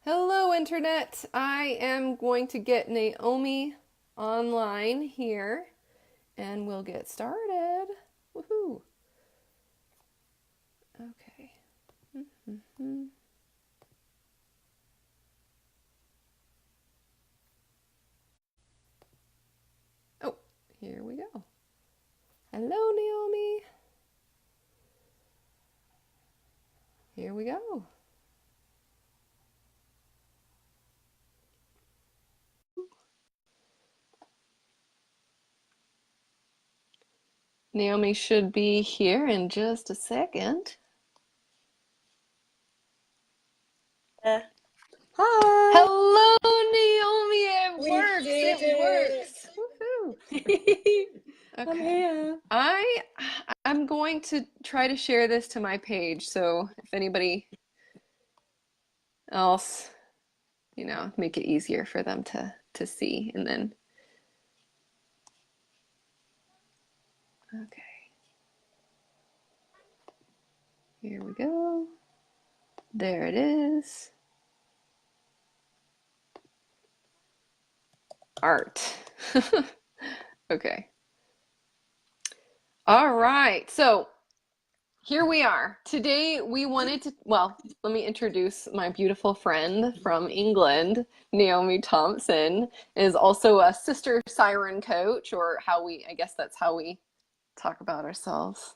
Hello, Internet. I am going to get Naomi online here and we'll get started. Woohoo! Okay. Mm-hmm. Oh, here we go. Hello, Naomi. Here we go. Naomi should be here in just a second. Uh, Hi, Hello, Naomi. It we works. did It it. works. Woohoo. I'm Okay. here. I I'm going to try to share this to my page, so if anybody else, make it easier for them to see. And then okay, here we go. There it is. Art. Okay. All right. So here we are. Today we wanted to, well, let me introduce my beautiful friend from England, Naomie Thompson, is also a sister siren coach, or I guess that's how we talk about ourselves.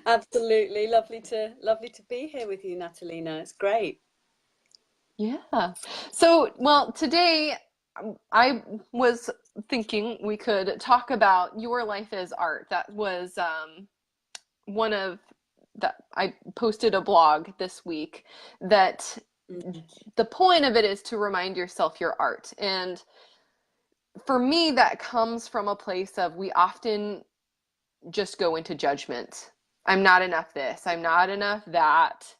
Absolutely lovely to be here with you, Natalina. It's great. Yeah. So, well, today I was thinking we could talk about your life as art. That was one of that I posted a blog this week that Mm. the point of it is to remind yourself your art. And for me, that comes from a place of we often just go into judgment. I'm not enough this, I'm not enough that,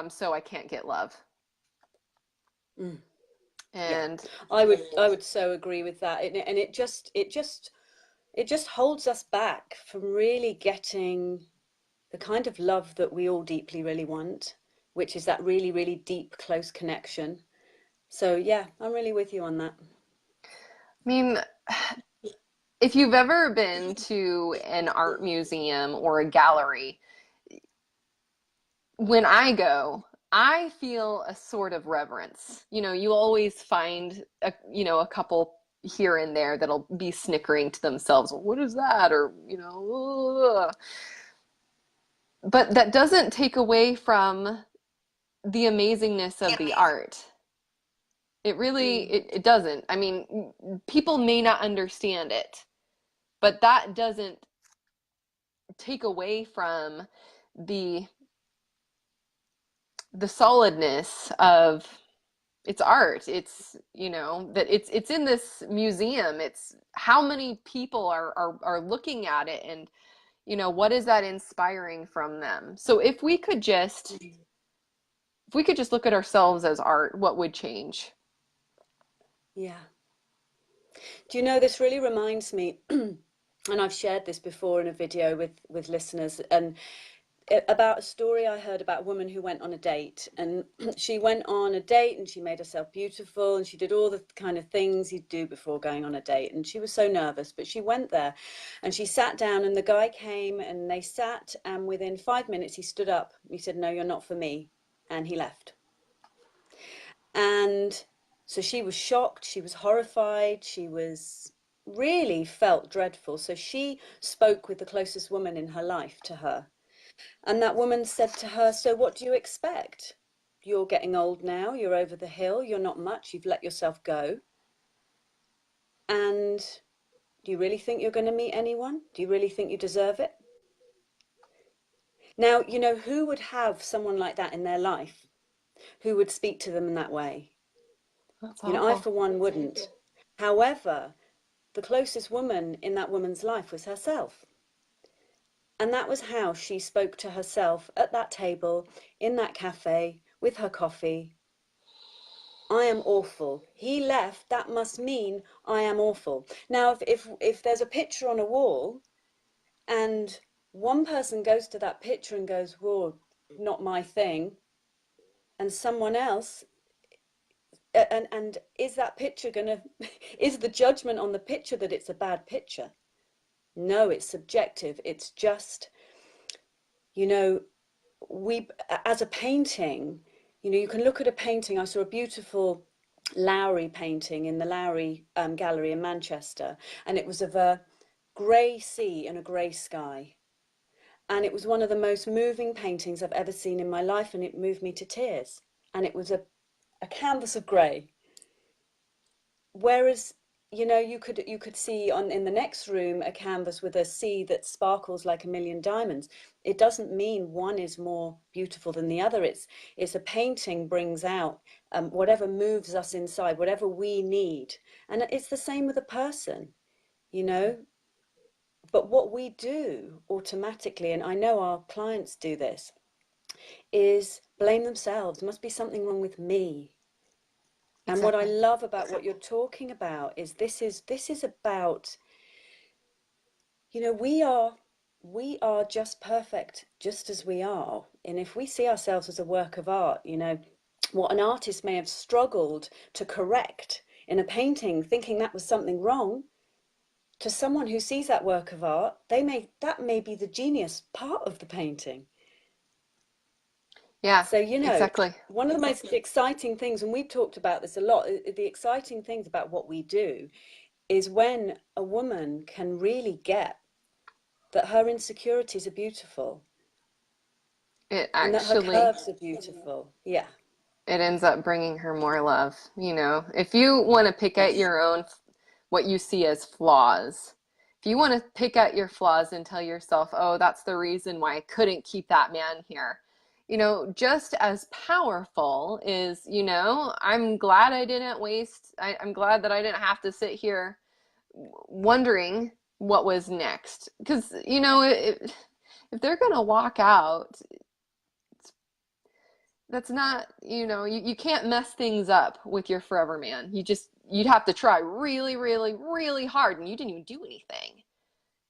so I can't get love. Mm. Yeah, And I would so agree with that. And it just holds us back from really getting the kind of love that we all deeply really want, which is that really, really deep, close connection. So yeah, I'm really with you on that. I mean, if you've ever been to an art museum or a gallery, when I go, I feel a sort of reverence. You always find a couple here and there that'll be snickering to themselves. What is that? Or, ugh. But that doesn't take away from the amazingness of the art. It really, Mm. it doesn't. I mean, people may not understand it, but that doesn't take away from the the solidness of it's art. It's that it's in this museum. It's how many people are looking at it, and what is that inspiring from them. So if we could just look at ourselves as art, what would change? Yeah. Do you know, this really reminds me, and I've shared this before in a video with listeners, and about a story I heard about a woman who went on a date, and she went on a date and she made herself beautiful and she did all the kind of things you do before going on a date, and she was so nervous, but she went there and she sat down, and the guy came and they sat, and within 5 minutes he stood up. He said, "No, you're not for me," and he left. And so she was shocked, she was horrified, she was really felt dreadful. So she spoke with the closest woman in her life to her. And that woman said to her, "So what do you expect? You're getting old now, you're over the hill, you're not much, you've let yourself go. And do you really think you're going to meet anyone? Do you really think you deserve it?" Now, who would have someone like that in their life? Who would speak to them in that way? That's I, awful. for one, wouldn't. However, the closest woman in that woman's life was herself. And that was how she spoke to herself at that table, in that cafe, with her coffee. "I am awful. He left, that must mean I am awful." Now, if there's a picture on a wall and one person goes to that picture and goes, "Whoa, not my thing," and someone else, and is that picture gonna is the judgment on the picture that it's a bad picture? No, it's subjective. It's just, you know, we, as a painting, you can look at a painting. I saw a beautiful Lowry painting in the Lowry Gallery in Manchester, and it was of a grey sea and a grey sky. And it was one of the most moving paintings I've ever seen in my life, and it moved me to tears. And it was a canvas of grey. Whereas, you could see on in the next room a canvas with a sea that sparkles like a million diamonds. It doesn't mean one is more beautiful than the other. It's a painting brings out whatever moves us inside, whatever we need. And it's the same with a person, you know. But what we do automatically, and I know our clients do this, is blame themselves. There must be something wrong with me. And what I Exactly. love about what you're talking about is this is about, we are just perfect just as we are. And if we see ourselves as a work of art, what an artist may have struggled to correct in a painting, thinking that was something wrong, to someone who sees that work of art, that may be the genius part of the painting. Yeah, So, exactly. one of the most exciting things, and we've talked about this a lot, the exciting things about what we do is when a woman can really get that her insecurities are beautiful It and that her actually curves are beautiful. Yeah. it ends up bringing her more love. If you want to pick at Yes. your own, what you see as flaws, if you want to pick at your flaws and tell yourself, oh, that's the reason why I couldn't keep that man here, just as powerful is, I'm glad I didn't I'm glad that I didn't have to sit here wondering what was next. Because, if they're going to walk out, that's not, you can't mess things up with your forever man. You'd have to try really, really, really hard, and you didn't even do anything,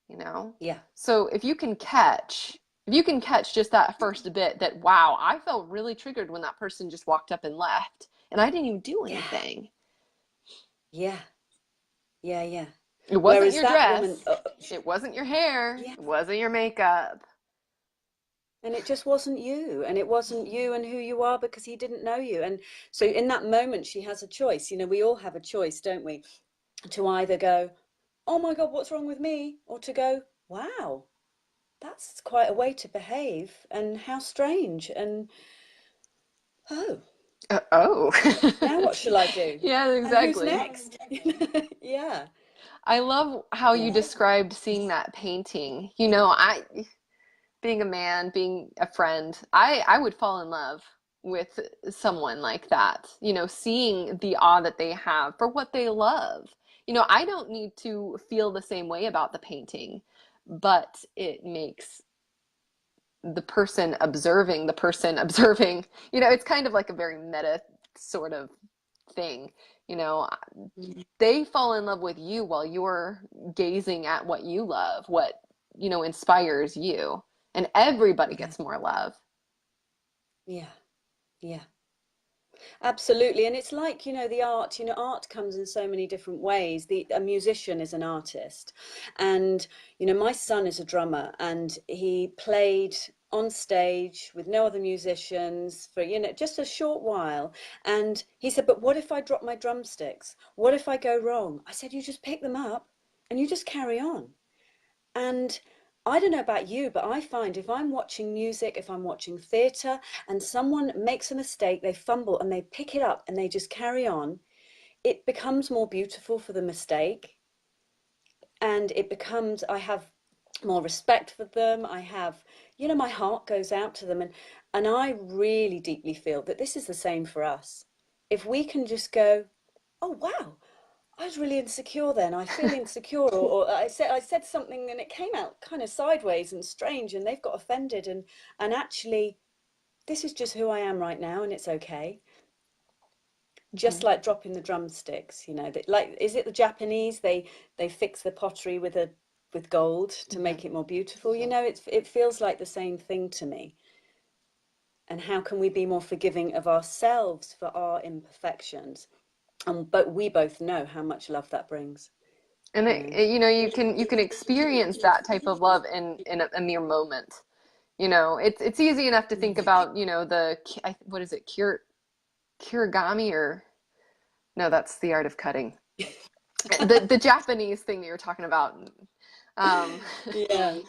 you know? Yeah. So if you can catch just that first bit that, wow, I felt really triggered when that person just walked up and left, and I didn't even do Yeah. anything. Yeah. Yeah. Yeah. It wasn't Whereas your that woman, dress, it wasn't your hair, yeah. it wasn't your makeup. And it just wasn't you. And it wasn't you and who you are because he didn't know you. And so in that moment, she has a choice. We all have a choice, don't we? To either go, oh my God, what's wrong with me? Or to go, wow, that's quite a way to behave. And how strange. And oh, Oh. now what shall I do? Yeah, And who's exactly. next? Yeah. I love how you Yeah. described seeing that painting. Being a man, being a friend, I would fall in love with someone like that. Seeing the awe that they have for what they love. I don't need to feel the same way about the painting, but it makes the person observing, it's kind of like a very meta sort of thing. You know, Mm. they fall in love with you while you're gazing at what you love, what, inspires you. And everybody Yeah. gets more love. Yeah. Yeah. Absolutely. And it's like, the art, art comes in so many different ways. A musician is an artist. And, my son is a drummer and he played on stage with no other musicians for, just a short while. And he said, but what if I drop my drumsticks? What if I go wrong? I said, you just pick them up and you just carry on. And I don't know about you, but I find if I'm watching music, if I'm watching theatre, and someone makes a mistake, they fumble and they pick it up and they just carry on, it becomes more beautiful for the mistake. And I have more respect for them. I have, my heart goes out to them. And I really deeply feel that this is the same for us. If we can just go, oh, wow, I was really insecure then. I feel insecure, or I said something and it came out kind of sideways and strange, and they've got offended, and actually, this is just who I am right now, and it's okay. Just Mhm. like dropping the drumsticks, like, is it the Japanese? They fix the pottery with gold to Mhm. make it more beautiful. It feels like the same thing to me. and how can we be more forgiving of ourselves for our imperfections? But we both know how much love that brings, And you know. you can experience that type of love in a mere moment. It's easy enough to think about, the what is it, kirigami, or no, that's the art of cutting. The Japanese thing that you're talking about. Um, Yeah.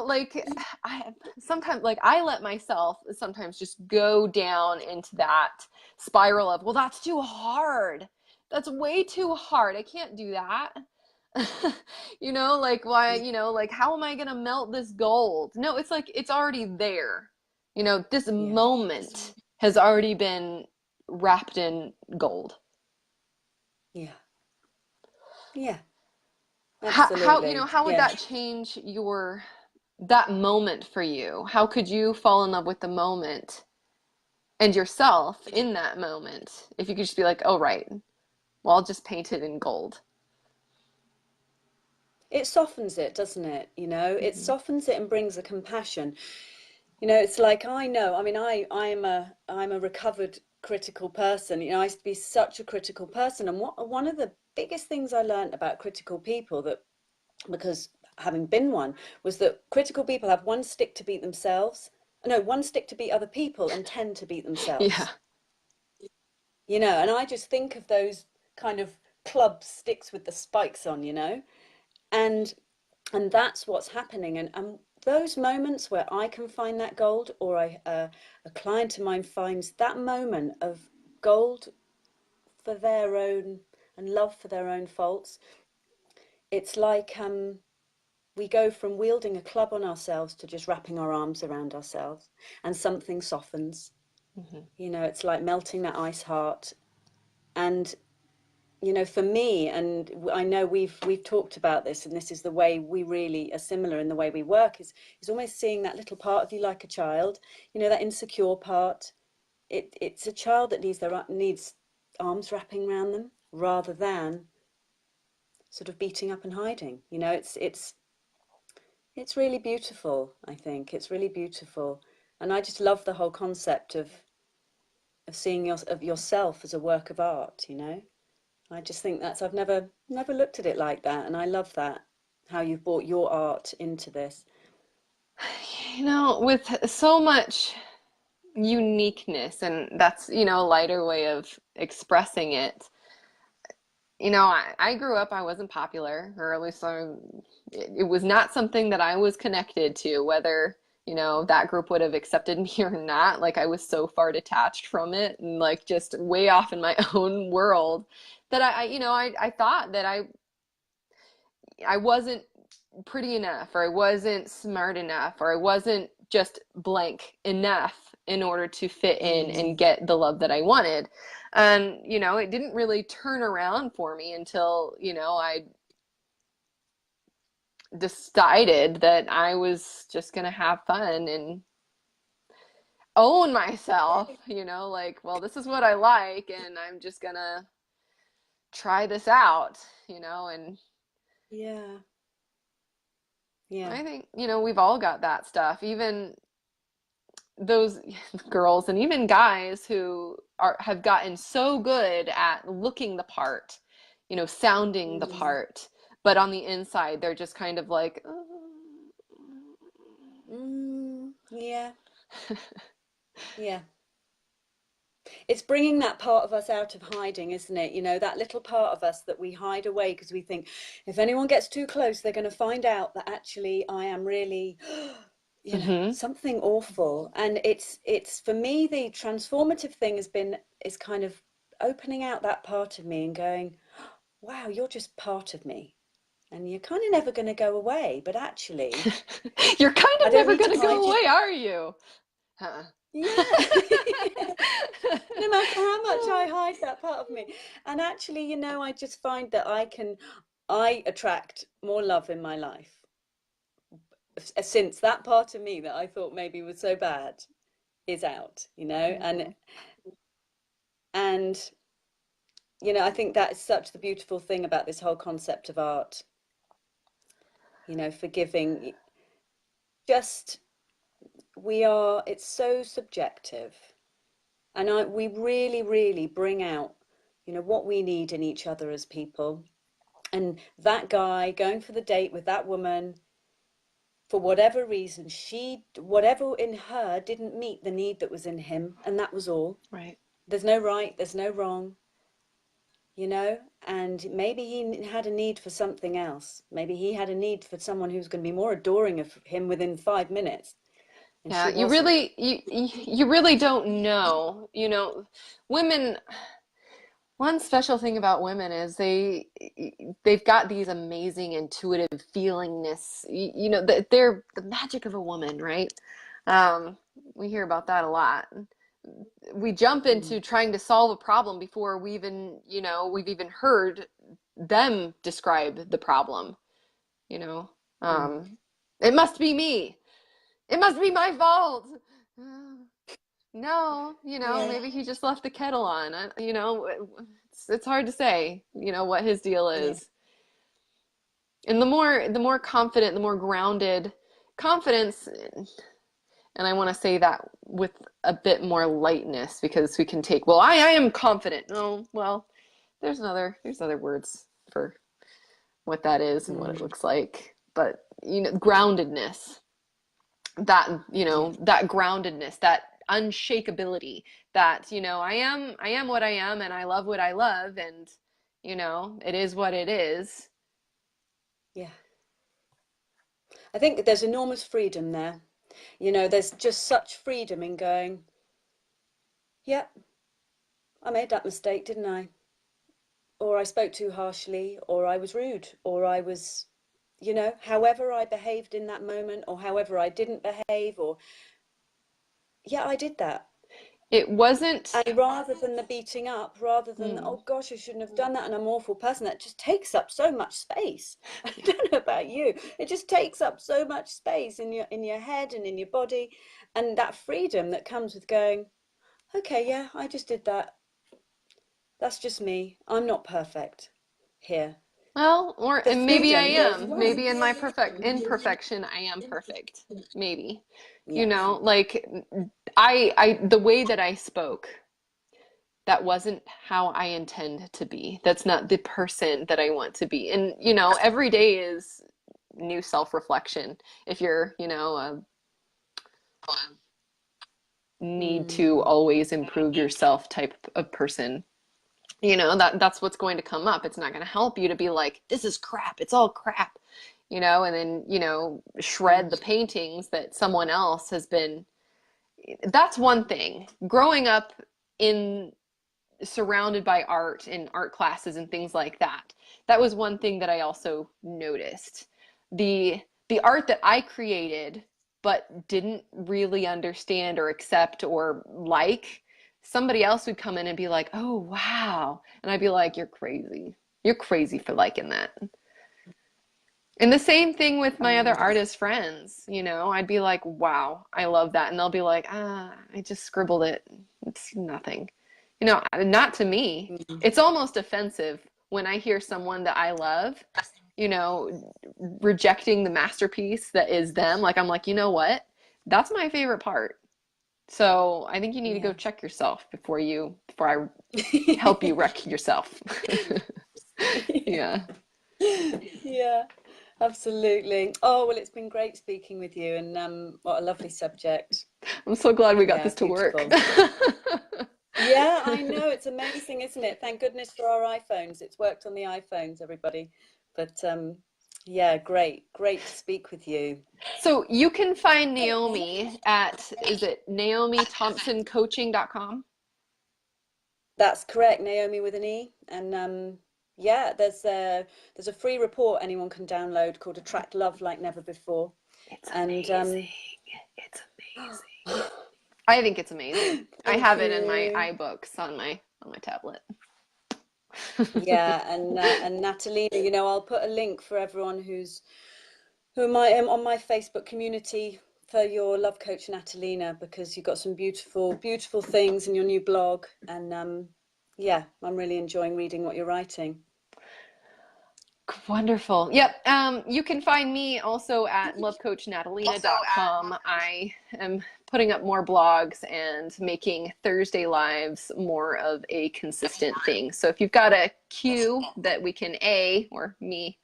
like I sometimes, like, I let myself sometimes just go down into that spiral of, well, that's too hard. That's way too hard. I can't do that. Like, why, like, how am I gonna melt this gold? No, it's like it's already there. This Yeah. moment has already been wrapped in gold. Yeah. Yeah. How Absolutely. how would Yeah. that change that moment for you? How could you fall in love with the moment and yourself in that moment if you could just be like, oh, right, well, I'll just paint it in gold? It softens it, doesn't it? It Hmm. softens it and brings a compassion. It's like, I know, I mean, I'm a recovered critical person. I used to be such a critical person. And one of the biggest things I learned about critical people, that because having been one, was that critical people have one stick to beat themselves. No, one stick to beat other people and 10 to beat Yeah. themselves. And I just think of those kind of club sticks with the spikes on, and that's what's happening. And those moments where I can find that gold, or a client of mine finds that moment of gold for their own, and love for their own faults, it's like, we go from wielding a club on ourselves to just wrapping our arms around ourselves, and something softens. Hmm. It's like melting that ice heart. And for me, and I know we've talked about this, and this is the way we really are similar in the way we work, is almost seeing that little part of you like a child, that insecure part. It's a child that needs arms wrapping around them, rather than sort of beating up and hiding. It's really beautiful. I think it's really beautiful, and I just love the whole concept of seeing of yourself as a work of art. I just think I've never looked at it like that, and I love that, how you've brought your art into this. With so much uniqueness, and that's, a lighter way of expressing it. I grew up, I wasn't popular, or at least it was not something that I was connected to, whether, that group would have accepted me or not. Like, I was so far detached from it and, like, just way off in my own world that I thought that I wasn't pretty enough, or I wasn't smart enough, or I wasn't just blank enough in order to fit in and Mm. get the love that I wanted. And, it didn't really turn around for me until, I decided that I was just going to have fun and own myself, like, well, this is what I like, and I'm just going to try this out, and Yeah, yeah. I think, we've all got that stuff, even those girls and even guys who have gotten so good at looking the part, sounding the Mm. part, but on the inside they're just kind of like, Mm. Yeah, yeah. It's bringing that part of us out of hiding, isn't it? That little part of us that we hide away because we think, if anyone gets too close, they're going to find out that actually I am really, mm-hmm. something awful. And it's for me, the transformative thing is kind of opening out that part of me and going, wow, you're just part of me. And you're kind of never going to go away. But actually, You're kind I of don't never need going to to hide go you. away, are you? Huh. Yeah. No matter how much I hide that part of me. And actually, I just find that I attract more love in my life, since that part of me that I thought maybe was so bad is out, Mm-hmm. and I think that is such the beautiful thing about this whole concept of art, forgiving, just it's so subjective. And we really, really bring out, what we need in each other as people. And that guy going for the date with that woman, for whatever reason, whatever in her didn't meet the need that was in him, and that was all. Right. There's no right, there's no wrong, and maybe he had a need for something else. Maybe he had a need for someone who's going to be more adoring of him within 5 minutes, and Yeah, she you wasn't. really you really don't know. Women, one special thing about women is they've got these amazing intuitive feelingness. They're the magic of a woman, right? Um, we hear about that a lot. We jump Mm, into trying to solve a problem before we've even heard them describe the problem, you know. mm. It must be me. It must be my fault. No, Yeah, maybe he just left the kettle on. It's hard to say, what his deal yeah, is. And the more confident, the more grounded confidence, and I want to say that with a bit more lightness because we can take, well, I am confident. Oh, well, there's other words for what that is and what it mm, looks like. But, groundedness, yeah, that groundedness, that unshakability, that, I am what I am and I love what I love and, it is what it is. yeah. I think there's enormous freedom there. There's just such freedom in going, yeah, I made that mistake, didn't I? Or I spoke too harshly, or I was rude, or I was, however I behaved in that moment, or however I didn't behave, or yeah, I did that. It wasn't, And rather than the beating up, rather than, mm, oh gosh, I shouldn't have done that and I'm an awful person, that just takes up so much space. I don't know about you. It just takes up so much space in your head and in your body. And that freedom that comes with going, okay, yeah, I just did that. That's just me. I'm not perfect here. well, or The and maybe I freedom goes, am. Maybe in my perfect imperfection, I am perfect. Maybe. yeah, Like the way that I spoke, that wasn't how I intend to be. That's not the person that I want to be. And, every day is new self-reflection. If you're, need to mm, always improve yourself type of person, that's what's going to come up. It's not going to help you to be like, this is crap. It's all crap, and then, shred the mm, paintings that someone else has been. That's one thing. Growing up in surrounded by art and art classes and things like that. That was one thing that I also noticed. The art that I created but didn't really understand or accept or like, somebody else would come in and be like, "Oh, wow." And I'd be like, "You're crazy. You're crazy for liking that." And the same thing with my other mm, artist friends, I'd be like, "Wow, I love that." And they'll be like, I just scribbled it. It's nothing." Not to me. mm. It's almost offensive when I hear someone that I love, you know, rejecting the masterpiece that is them. Like, I'm like, you know what? That's my favorite part. So I think you need to go Yeah. check yourself before I help you wreck yourself. Yeah. Yeah. Yeah, absolutely. Oh, well, it's been great speaking with you, and what a lovely subject. I'm so glad we got Yeah, this to work. beautiful. Yeah, I know. It's amazing, isn't it? Thank goodness for our iPhones. It's worked on the iPhones, everybody. But yeah, great. Great to speak with you. So you can find Naomie at, is it NaomieThompsonCoaching.com? That's correct, Naomi with an E. And yeah, there's a free report anyone can download called Attract Love Like Never Before. It's And amazing. It's amazing. I think it's amazing. I thank have it in my you. iBooks on my tablet. Yeah, and Natalina, I'll put a link for everyone who might on my Facebook community for your love coach Natalina, because you've got some beautiful, beautiful things in your new blog, and yeah, I'm really enjoying reading what you're writing. Wonderful. Yep. You can find me also at lovecoachnatalina.com. I am putting up more blogs and making Thursday lives more of a consistent thing. So if you've got a cue that we can or me,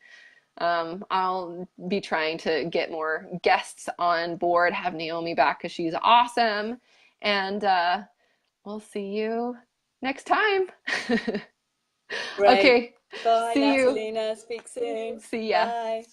I'll be trying to get more guests on board, have Naomi back because she's awesome. And we'll see you next time. Great. Okay. Bye, See you. Natalina. Speak soon. See ya. Bye.